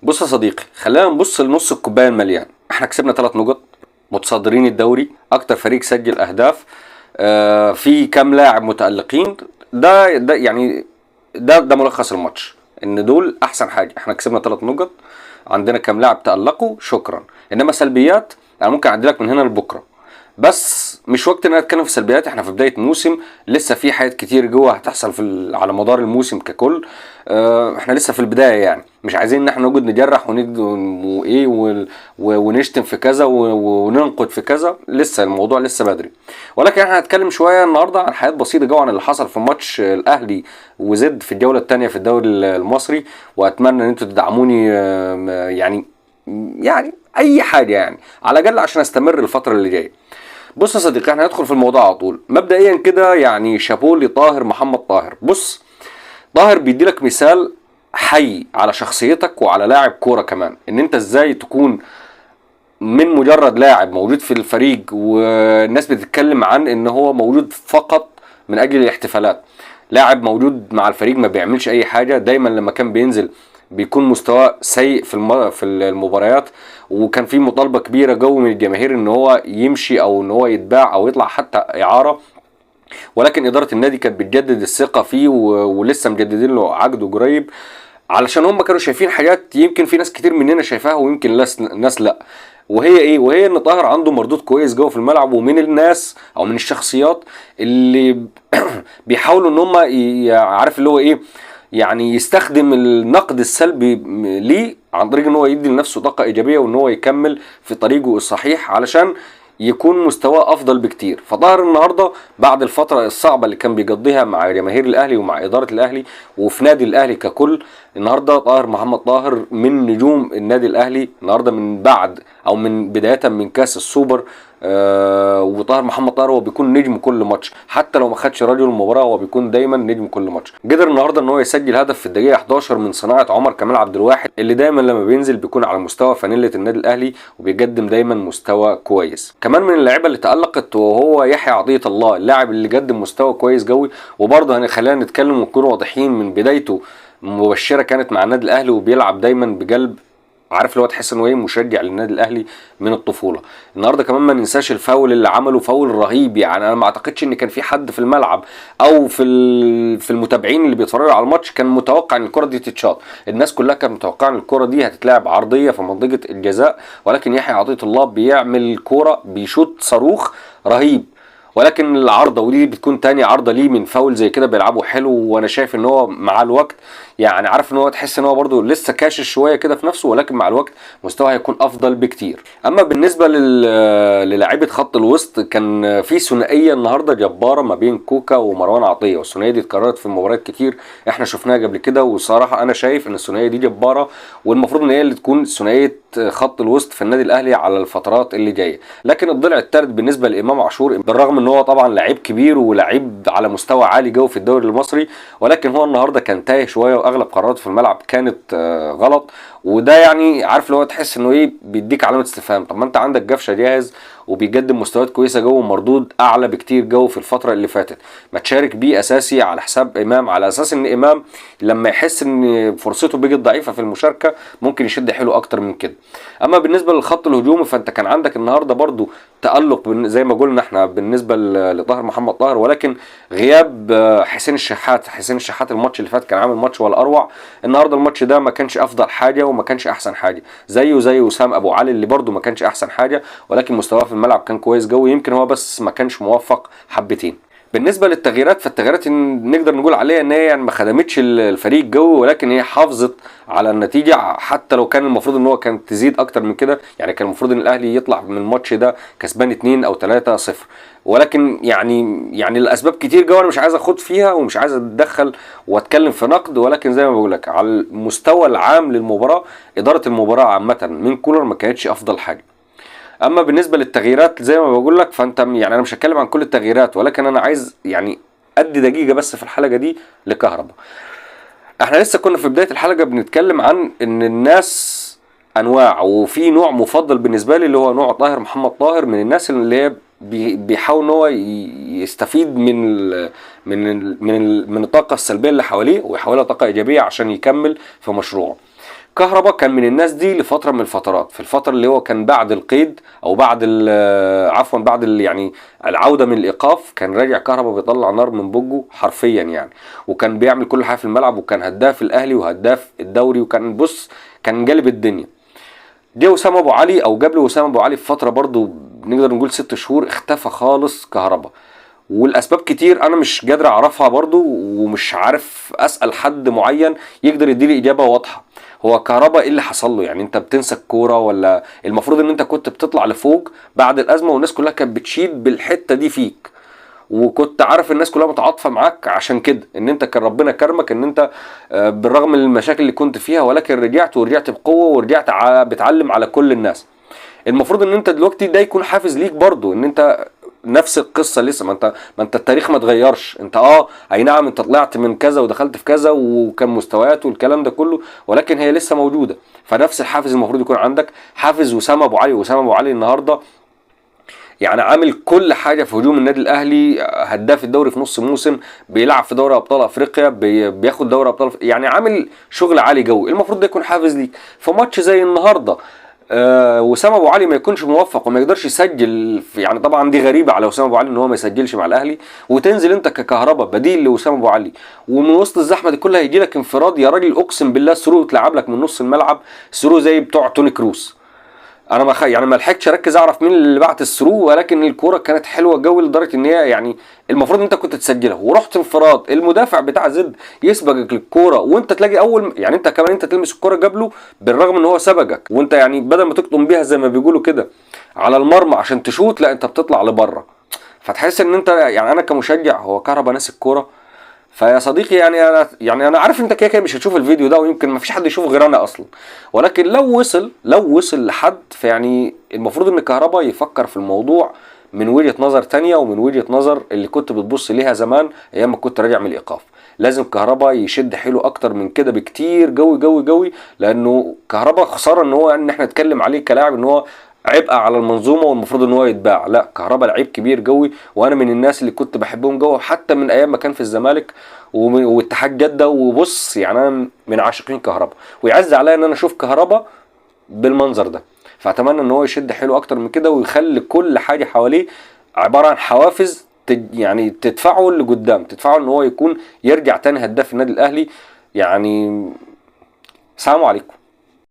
بص يا صديقي، خلينا نبص لنص الكوبايه المليان. احنا كسبنا 3 نقط، متصدرين الدوري، اكتر فريق سجل اهداف. في كام لاعب متألقين. ده يعني ده ملخص الماتش، ان دول احسن حاجه. احنا كسبنا 3 نقط، عندنا كام لاعب تألقوا، شكرا. انما سلبيات انا ممكن اعدلك من هنا لبكره، بس مش وقت ان انا اتكلم في سلبيات. احنا في بدايه موسم، لسه في حاجات كتير جوه هتحصل على مدار الموسم ككل. احنا لسه في البدايه، يعني مش عايزين ان احنا نقعد نجرح وايه ونشتم في كذا وننقد في كذا. لسه الموضوع لسه بدري، ولكن احنا هنتكلم شويه النهارده عن حاجات بسيطه جوه عن اللي حصل في ماتش الاهلي وزد في الجوله الثانيه في الدوري المصري. واتمنى ان انتوا تدعموني، يعني اي حاجه، يعني على الاقل عشان استمر الفتره اللي جايه. بص يا صديقي، احنا هندخل في الموضوع على طول. مبدئيا كده يعني شابوه لطاهر محمد طاهر. بص، طاهر بيديلك مثال حي على شخصيتك وعلى لاعب كوره كمان، ان انت ازاي تكون من مجرد لاعب موجود في الفريق والناس بتتكلم عن ان هو موجود فقط من اجل الاحتفالات. لاعب موجود مع الفريق ما بيعملش اي حاجه، دايما لما كان بينزل بيكون مستواه سيء في المباريات. وكان في مطالبه كبيره جو من الجماهير ان هو يمشي او ان هو يتباع او يطلع حتى اعاره، ولكن اداره النادي كانت بتجدد الثقه فيه ولسه مجددين له عقده قريب، علشان هم كانوا شايفين حاجات يمكن في ناس كتير مننا شايفاها ويمكن ناس لا. وهي ايه؟ وهي ان طاهر عنده مردود كويس جوه في الملعب، ومن الناس او من الشخصيات اللي بيحاولوا ان هم عارف اللي هو ايه، يعني يستخدم النقد السلبي ليه عن طريق ان هو يدي لنفسه طاقه ايجابيه وان هو يكمل في طريقه الصحيح علشان يكون مستواه افضل بكتير. فظهر النهارده بعد الفتره الصعبه اللي كان بيقضيها مع جماهير الاهلي ومع اداره الاهلي وفي نادي الاهلي ككل، النهارده طاهر محمد طاهر من نجوم النادي الاهلي النهارده، من بعد او من بدايه من كاس السوبر. وطاهر محمد طاهر هو بيكون نجم كل ماتش، حتى لو ما خدش رجل المباراه هو بيكون دايما نجم كل ماتش. قدر النهارده ان هو يسجل هدف في الدقيقه 11 من صناعه عمر كمال عبد الواحد، اللي دايما لما بينزل بيكون على مستوى فانيله النادي الاهلي وبيقدم دايما مستوى كويس. كمان من اللعيبه اللي تالقت وهو يحيى عطيه الله، اللاعب اللي قدم مستوى كويس قوي. وبرضه خلينا نتكلم ونكون واضحين، من بدايته مبشره كانت مع النادي الاهلي وبيلعب دايما بقلب، عارف اللي هو تحس انه ايه، مشجع للنادي الاهلي من الطفوله. النهارده كمان ما ننساش الفاول اللي عمله، فاول رهيب. يعني انا ما اعتقدش ان كان في حد في الملعب او في المتابعين اللي بيتفرجوا على الماتش كان متوقع ان الكره دي تتشاط. الناس كلها كانت متوقعه ان الكره دي هتتلعب عرضيه في منطقه الجزاء، ولكن يحيى عطيه الله بيعمل كوره، بيشوط صاروخ رهيب. ولكن العارضه ودي بتكون تاني عارضه ليه من فاول زي كده بيلعبه حلو. وانا شايف ان هو مع الوقت، يعني عارف ان هو تحس ان هو برده لسه كاشش شويه كده في نفسه، ولكن مع الوقت مستواه هيكون افضل بكتير. اما بالنسبه للاعيبه خط الوسط، كان في ثنائيه النهارده جباره ما بين كوكا ومروان عطيه، والثنائيه دي اتكررت في مباريات كتير احنا شفناها قبل كده. وصراحه انا شايف ان الثنائيه دي جباره، والمفروض ان هي اللي تكون ثنائيه خط الوسط في النادي الاهلي على الفترات اللي جايه. لكن الضلع الثالث بالنسبه لامام عاشور، بالرغم ان هو طبعا لعيب كبير ولعيب على مستوى عالي جو في الدوري المصري، ولكن هو النهارده كان تايه شويه واغلب قراراته في الملعب كانت غلط. وده يعني عارف اللي هو تحس انه ايه، بيديك علامه استفهام. طب ما انت عندك جفشه جاهز وبيقدم مستويات كويسه جو ومردود اعلى بكتير جو في الفتره اللي فاتت، ما تشارك بيه اساسي على حساب امام، على اساس ان امام لما يحس ان فرصته بقت ضعيفه في المشاركه ممكن يشد حلو اكتر من كده. اما بالنسبه للخط الهجومي، فانت كان عندك النهارده برضو تألق زي ما قلنا احنا بالنسبه لطاهر محمد طاهر، ولكن غياب حسين الشحات الماتش اللي فات كان عامل ماتش ولا اروع. النهارده الماتش ده ما كانش افضل حاجه وما كانش احسن حاجه، زي وسام ابو علي اللي برضو ما كانش احسن حاجه، ولكن مستواه في الملعب كان كويس قوي. يمكن هو بس ما كانش موفق حبتين. بالنسبه للتغييرات، فالتغييرات نقدر نقول عليها ان هي يعني ما خدمتش الفريق جو، ولكن هي حافظت على النتيجه، حتى لو كان المفروض ان هو كانت تزيد اكتر من كده. يعني كان المفروض ان الاهلي يطلع من الماتش ده كسبان 2 او 3-0، ولكن يعني الاسباب كتير جو انا مش عايز اخد فيها ومش عايز اتدخل واتكلم في نقد. ولكن زي ما بقول لك على المستوى العام للمباراه، اداره المباراه عامه من كولر ما كانتش افضل حاجه. اما بالنسبه للتغييرات زي ما بقول لك، فانت يعني انا مش هتكلم عن كل التغييرات، ولكن انا عايز يعني ادي دقيقه بس في الحلقه دي لكهربا. احنا لسه كنا في بدايه الحلقه بنتكلم عن ان الناس انواع، وفي نوع مفضل بالنسبه لي اللي هو نوع طاهر محمد طاهر، من الناس اللي هي بيحاول ان هو يستفيد من الطاقه السلبيه اللي حواليه ويحولها طاقه ايجابيه عشان يكمل في مشروعه. كهربا كان من الناس دي لفتره من الفترات، في الفتره اللي هو كان بعد القيد او بعد عفوا بعد يعني العوده من الايقاف، كان راجع كهربا بيطلع نار من بوجه حرفيا يعني، وكان بيعمل كل حاجه في الملعب، وكان هداف الاهلي وهداف الدوري، وكان بص كان جالب الدنيا. جه وسام ابو علي او جاب له وسام ابو علي في فتره برضو نقدر نقول 6 شهور، اختفى خالص كهربا، والاسباب كتير انا مش قادر اعرفها برضو، ومش عارف اسال حد معين يقدر يديلي اجابه واضحه. هو كهربا ايه اللي حصل له؟ يعني انت بتنسى الكوره، ولا المفروض ان انت كنت بتطلع لفوق بعد الازمه والناس كلها كانت بتشيد بالحته دي فيك، وكنت عارف الناس كلها متعاطفه معاك عشان كده، ان انت كان ربنا كرمك ان انت بالرغم من المشاكل اللي كنت فيها ولكن رجعت بقوه، ورجعت بتعلم على كل الناس. المفروض ان انت دلوقتي ده يكون حافز ليك برضو، ان انت نفس القصه لسه، ما انت التاريخ ما اتغيرش، انت اي نعم انت طلعت من كذا ودخلت في كذا وكان مستويات والكلام ده كله، ولكن هي لسه موجوده. فنفس الحافز المفروض يكون عندك، حافز وسام ابو علي. وسام ابو علي النهارده يعني عامل كل حاجه في هجوم النادي الاهلي، هداف الدوري في نص موسم، بيلعب في دوري ابطال افريقيا، بياخد دوري ابطال يعني عامل شغل عالي قوي. المفروض ده يكون حافز ليك في ماتش زي النهارده. وسام ابو علي ما يكونش موفق وما يقدرش يسجل يعني طبعا دي غريبه على وسام ابو علي ان هو ما يسجلش مع الاهلي، وتنزل انت ككهربا بديل لوسام ابو علي، ومن وسط الزحمه دي كلها هيجي لك انفراد يا راجل، اقسم بالله ثرو تلعب لك من نص الملعب، ثرو زي بتوع توني كروس. انا يعني ما لحقتش اركز اعرف مين اللي بعت الثرو، ولكن الكوره كانت حلوه قوي لدرجه ان هي يعني المفروض ان انت كنت تسجلها، ورحت انفراد المدافع بتاع زد يسبقك للكوره، وانت تلاقي اول يعني انت كمان انت تلمس الكوره قبله بالرغم ان هو سبقك، وانت يعني بدل ما تقطم بيها زي ما بيقولوا كده على المرمى عشان تشوت، لا انت بتطلع لبره. فتحس ان انت يعني انا كمشجع هو كهربا ناس الكوره. فيا صديقي يعني انا عارف انت كده كده مش هتشوف الفيديو ده، ويمكن ما فيش حد يشوفه غير انا اصلا، ولكن لو وصل لحد، فيعني المفروض ان كهربا يفكر في الموضوع من وجهة نظر تانية، ومن وجهة نظر اللي كنت بتبص ليها زمان ايام ما كنت راجع من الايقاف. لازم كهربا يشد حيله اكتر من كده بكتير، قوي قوي قوي، لانه كهربا خساره ان احنا نتكلم عليه كلاعب ان هو عبء على المنظومه والمفروض ان هو يتباع. لا، كهربا لعيب كبير قوي، وانا من الناس اللي كنت بحبهم جوه حتى من ايام ما كان في الزمالك واتحاد جده. وبص يعني انا من عاشقين كهربا، ويعز عليا ان انا اشوف كهربا بالمنظر ده. فاتمنى ان هو يشد حيله اكتر من كده، ويخلي كل حاجه حواليه عباره عن حوافز يعني تدفعه لقدام، تدفعه ان هو يكون يرجع تاني هداف النادي الاهلي. يعني سلام عليكم.